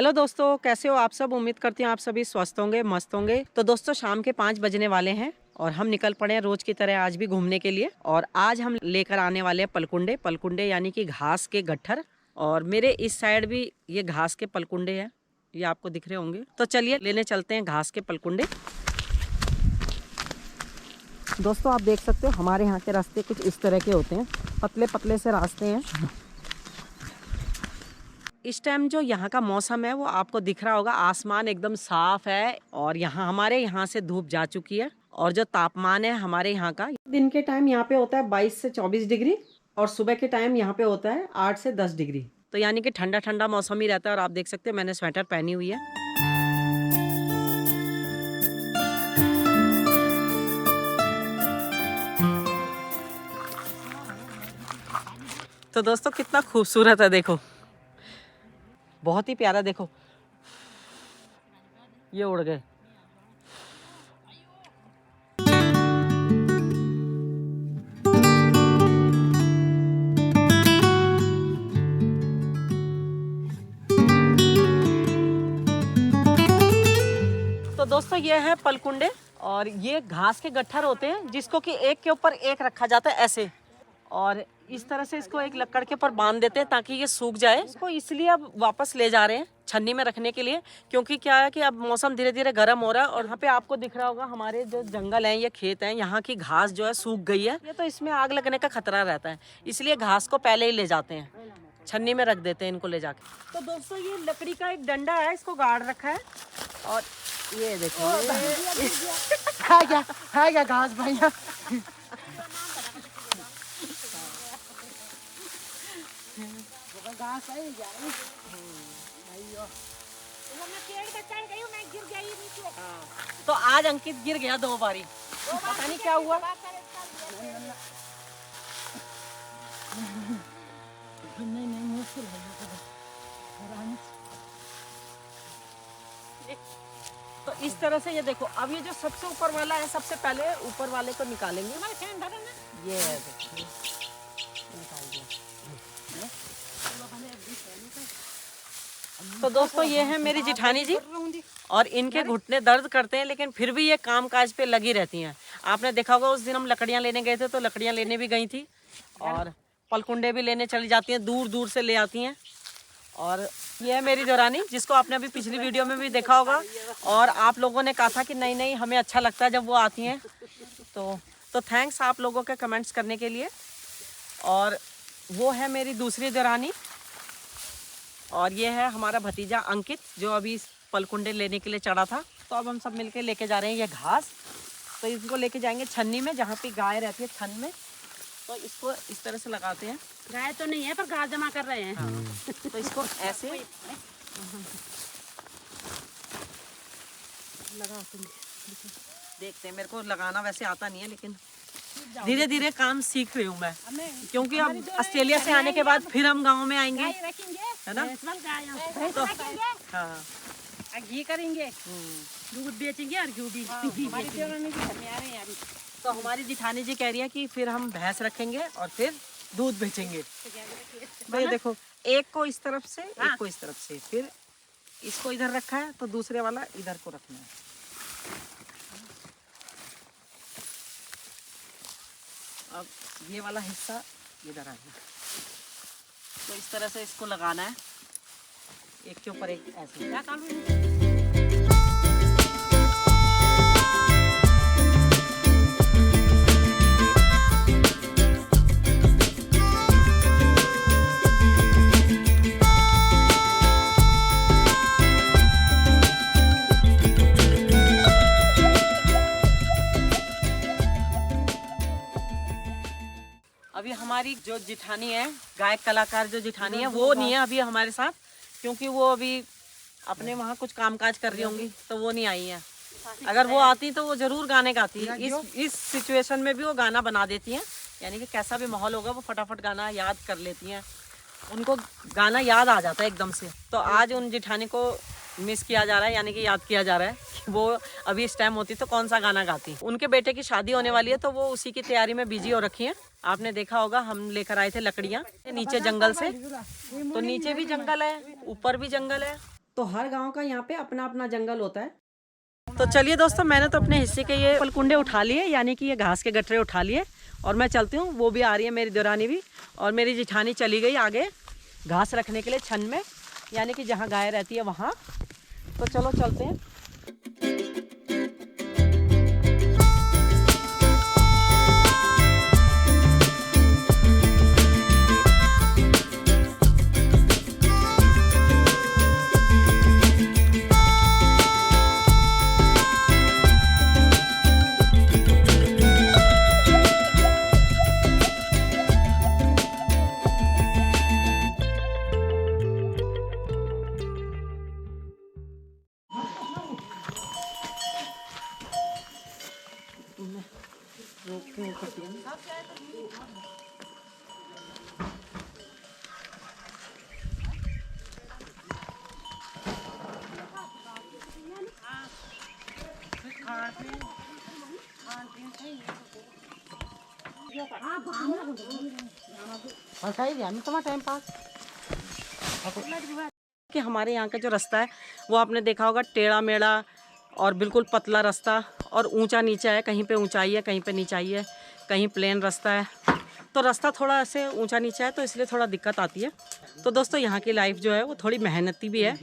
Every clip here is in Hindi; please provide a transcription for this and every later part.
हेलो दोस्तों, कैसे हो आप सब। उम्मीद करती हूँ आप सभी स्वस्थ होंगे, मस्त होंगे। तो दोस्तों शाम के 5 बजने वाले हैं और हम निकल पड़े हैं रोज की तरह आज भी घूमने के लिए। और आज हम लेकर आने वाले हैं पलकुंडे। पलकुंडे यानी कि घास के गट्ठर। और मेरे इस साइड भी ये घास के पलकुंडे हैं, ये आपको दिख रहे होंगे। तो चलिए लेने चलते हैं घास के पलकुंडे। दोस्तों आप देख सकते हो हमारे यहाँ के रास्ते कुछ इस तरह के होते हैं, पतले पतले से रास्ते हैं। इस टाइम जो यहाँ का मौसम है वो आपको दिख रहा होगा, आसमान एकदम साफ है। और यहाँ हमारे यहाँ से धूप जा चुकी है। और जो तापमान है हमारे यहाँ का, दिन के टाइम यहाँ पे होता है 22 से 24 डिग्री और सुबह के टाइम यहाँ पे होता है 8 से 10 डिग्री। तो यानी कि ठंडा ठंडा मौसम ही रहता है। और आप देख सकते हो मैंने स्वेटर पहनी हुई है। तो दोस्तों कितना खूबसूरत है, देखो बहुत ही प्यारा। देखो ये उड़ गए। तो दोस्तों ये है पलकुंडे और ये घास के गट्ठर होते हैं जिसको कि एक के ऊपर एक रखा जाता है ऐसे। और इस तरह से इसको एक लकड़ के ऊपर बांध देते हैं ताकि ये सूख जाए। इसको इसलिए अब वापस ले जा रहे हैं छन्नी में रखने के लिए, क्योंकि क्या है कि अब मौसम धीरे धीरे गर्म हो रहा है। और यहाँ पे आपको दिख रहा होगा हमारे जो जंगल है या खेत है, यहाँ की घास जो है सूख गई है। ये तो इसमें आग लगने का खतरा रहता है, इसलिए घास को पहले ही ले जाते हैं, छन्नी में रख देते हैं इनको ले जाके। तो दोस्तों ये लकड़ी का एक डंडा है, इसको गाड़ रखा है। और ये देखो है क्या घास भैया। घास है तो आज अंकित गिर गया 2 बारी, पता नहीं क्या हुआ। नहीं मुश्किल है। तो इस तरह से ये देखो, अब ये जो सबसे ऊपर वाला है सबसे पहले ऊपर वाले को निकालेंगे। ये देखिए निकाल दिया। तो दोस्तों ये है मेरी जिठानी जी और इनके घुटने दर्द करते हैं, लेकिन फिर भी ये काम काज पे लगी रहती हैं। आपने देखा होगा उस दिन हम लकड़ियां लेने गए थे तो लकड़ियां लेने भी गई थी और पलकुंडे भी लेने चली जाती हैं, दूर दूर से ले आती हैं। और ये है मेरी देवरानी जिसको आपने अभी पिछली वीडियो में भी देखा होगा। और आप लोगों ने कहा था कि नहीं हमें अच्छा लगता है जब वो आती हैं। तो थैंक्स आप लोगों के कमेंट्स करने के लिए। और वो है मेरी दूसरी देवरानी और ये है हमारा भतीजा अंकित जो अभी पलकुंडे लेने के लिए चढ़ा था। तो अब हम सब मिलके लेके जा रहे हैं ये घास। तो इसको लेके जाएंगे छन्नी में जहाँ पे गाय रहती है, छन में। तो इसको इस तरह से लगाते हैं। गाय तो नहीं है पर घास जमा कर रहे हैं। तो इसको ऐसे लगा देखते हैं। मेरे को लगाना वैसे आता नहीं है, लेकिन धीरे धीरे काम सीख रही हूँ मैं, क्योंकि अब ऑस्ट्रेलिया से आने के बाद फिर हम गांव में आएंगे, है ना। तो हाँ घी करेंगे, दूध बेचेंगे और घी भी। तो हमारी जिठानी जी कह रही है कि फिर हम भैंस रखेंगे और फिर दूध बेचेंगे। तो ये देखो एक को इस तरफ से, एक को इस तरफ से, फिर इसको इधर रखा है तो दूसरे वाला इधर को रखना है। अब ये वाला हिस्सा इधर आएगा। तो इस तरह से इसको लगाना है एक के ऊपर एक ऐसे। अभी हमारी जो जिठानी है, गायक कलाकार जो जिठानी है, वो नहीं है अभी हमारे साथ, क्योंकि वो अभी अपने वहाँ कुछ कामकाज कर रही होंगी तो वो नहीं आई है। अगर वो आती तो वो जरूर गाने गाती है। इस सिचुएशन में भी वो गाना बना देती हैं, यानी कि कैसा भी माहौल होगा वो फटाफट गाना याद कर लेती हैं। उनको गाना याद आ जाता है एकदम से। तो आज उन जिठानी को मिस किया जा रहा है, यानी कि याद किया जा रहा है कि वो अभी इस टाइम होती तो कौन सा गाना गाती। उनके बेटे की शादी होने वाली है तो वो उसी की तैयारी में बिजी हो रखी है। आपने देखा होगा हम लेकर आए थे लकड़ियाँ नीचे जंगल से, तो नीचे भी जंगल है ऊपर भी जंगल है। तो हर गांव का यहाँ पे अपना अपना जंगल होता है। तो चलिए दोस्तों, मैंने तो अपने हिस्से के ये पलकुंडे उठा लिए, यानी कि ये घास के गठरे उठा लिए, और मैं चलती हूँ। वो भी आ रही है, मेरी देवरानी भी, और मेरी जिठानी चली गई आगे घास रखने के लिए छन में, यानी कि जहाँ गाय रहती है वहाँ। तो चलो चलते हैं। टाइम पास कि हमारे यहाँ का जो रास्ता है वो आपने देखा होगा, टेढ़ा मेढ़ा और बिल्कुल पतला रास्ता, और ऊंचा नीचा है, कहीं पे ऊंचाई है, कहीं पे नीचाई है, कहीं प्लेन रास्ता है। तो रास्ता थोड़ा ऐसे ऊंचा नीचा है, तो इसलिए थोड़ा दिक्कत आती है। तो दोस्तों यहाँ की लाइफ जो है वो थोड़ी मेहनती भी है।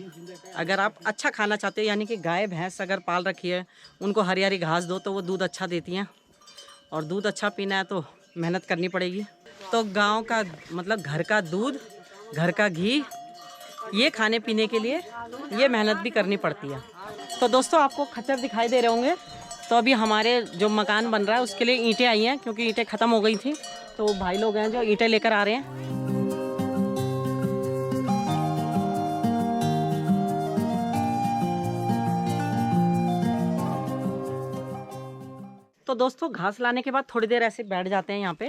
अगर आप अच्छा खाना चाहते हो, यानी कि गाय भैंस अगर पाल रखी है, उनको हरी हरी घास दो तो वो दूध अच्छा देती हैं, और दूध अच्छा पीना है तो मेहनत करनी पड़ेगी। तो गांव का मतलब घर का दूध, घर का घी, ये खाने पीने के लिए ये मेहनत भी करनी पड़ती है। तो दोस्तों आपको खच्चर दिखाई दे रहे होंगे। तो अभी हमारे जो मकान बन रहा है उसके लिए ईंटें आई हैं, क्योंकि ईंटें ख़त्म हो गई थी। तो भाई लोग हैं जो ईंटें लेकर आ रहे हैं। तो दोस्तों घास लाने के बाद थोड़ी देर ऐसे बैठ जाते हैं यहाँ पे,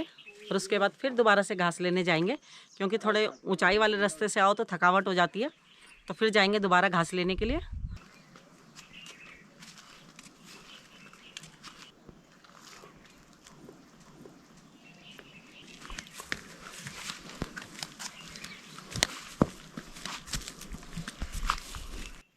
और उसके बाद फिर दोबारा से घास लेने जाएंगे, क्योंकि थोड़े ऊंचाई वाले रास्ते से आओ तो थकावट हो जाती है। तो फिर जाएंगे दोबारा घास लेने के लिए।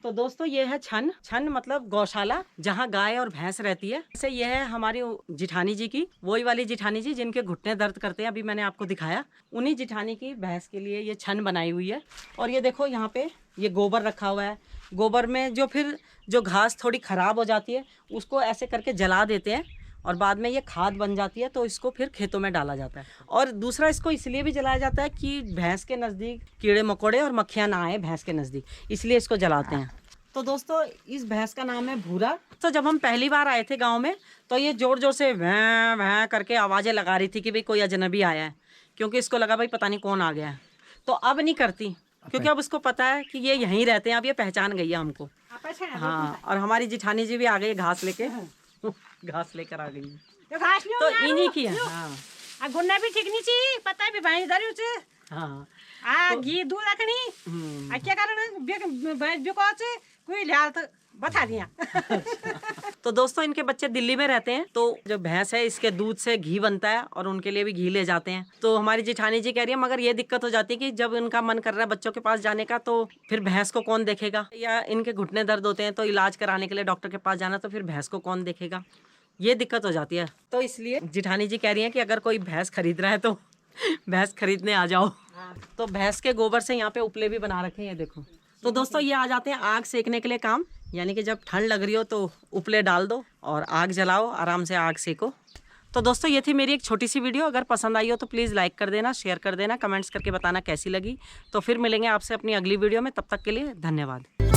तो दोस्तों ये है छन। छन मतलब गौशाला, जहाँ गाय और भैंस रहती है। जैसे ये है हमारी जिठानी जी की, वही वाली जिठानी जी जिनके घुटने दर्द करते हैं, अभी मैंने आपको दिखाया। उन्हीं जिठानी की भैंस के लिए ये छन बनाई हुई है। और ये देखो यहाँ पे ये गोबर रखा हुआ है। गोबर में जो घास थोड़ी ख़राब हो जाती है उसको ऐसे करके जला देते हैं, और बाद में ये खाद बन जाती है, तो इसको फिर खेतों में डाला जाता है। और दूसरा इसको इसलिए भी जलाया जाता है कि भैंस के नज़दीक कीड़े मकोड़े और मक्खियाँ ना आए भैंस के नज़दीक, इसलिए इसको जलाते हैं। तो दोस्तों इस भैंस का नाम है भूरा। तो जब हम पहली बार आए थे गांव में, तो ये ज़ोर ज़ोर से भैं भैं करके आवाज़ें लगा रही थी कि भाई कोई अजनबी आया है, क्योंकि इसको लगा भाई पता नहीं कौन आ गया है। तो अब नहीं करती, क्योंकि अब उसको पता है कि ये यहीं रहते हैं। अब ये पहचान गई है हमको। हाँ, और हमारी जिठानी जी भी आ गई घास लेके, घास लेकर आ गई। तो इन्हीं की है। हाँ, गुन्ना भी ठीक नहीं चाहिए, पता है भी भाई इधर ही। हाँ, घी दूध रखनी क्या कारण कोई लिहाल तो बता दिया। तो दोस्तों इनके बच्चे दिल्ली में रहते हैं, तो जो भैंस है इसके दूध से घी बनता है, और उनके लिए भी घी ले जाते हैं। तो हमारी जिठानी जी कह रही है मगर ये दिक्कत हो जाती है कि जब इनका मन कर रहा है बच्चों के पास जाने का, तो फिर भैंस को कौन देखेगा, या इनके घुटने दर्द होते हैं तो इलाज कराने के लिए डॉक्टर के पास जाना, तो फिर भैंस को कौन देखेगा, ये दिक्कत हो जाती है। तो इसलिए जिठानी जी कह रही है कि अगर कोई भैंस खरीद रहा है तो भैंस खरीदने आ जाओ। तो भैंस के गोबर से यहाँ पे उपले भी बना रखे हैं, देखो। तो दोस्तों ये आ जाते हैं आग सेकने के लिए काम, यानी कि जब ठंड लग रही हो तो उपले डाल दो और आग जलाओ, आराम से आग सेको। तो दोस्तों ये थी मेरी एक छोटी सी वीडियो। अगर पसंद आई हो तो प्लीज़ लाइक कर देना, शेयर कर देना, कमेंट्स करके बताना कैसी लगी। तो फिर मिलेंगे आपसे अपनी अगली वीडियो में, तब तक के लिए धन्यवाद।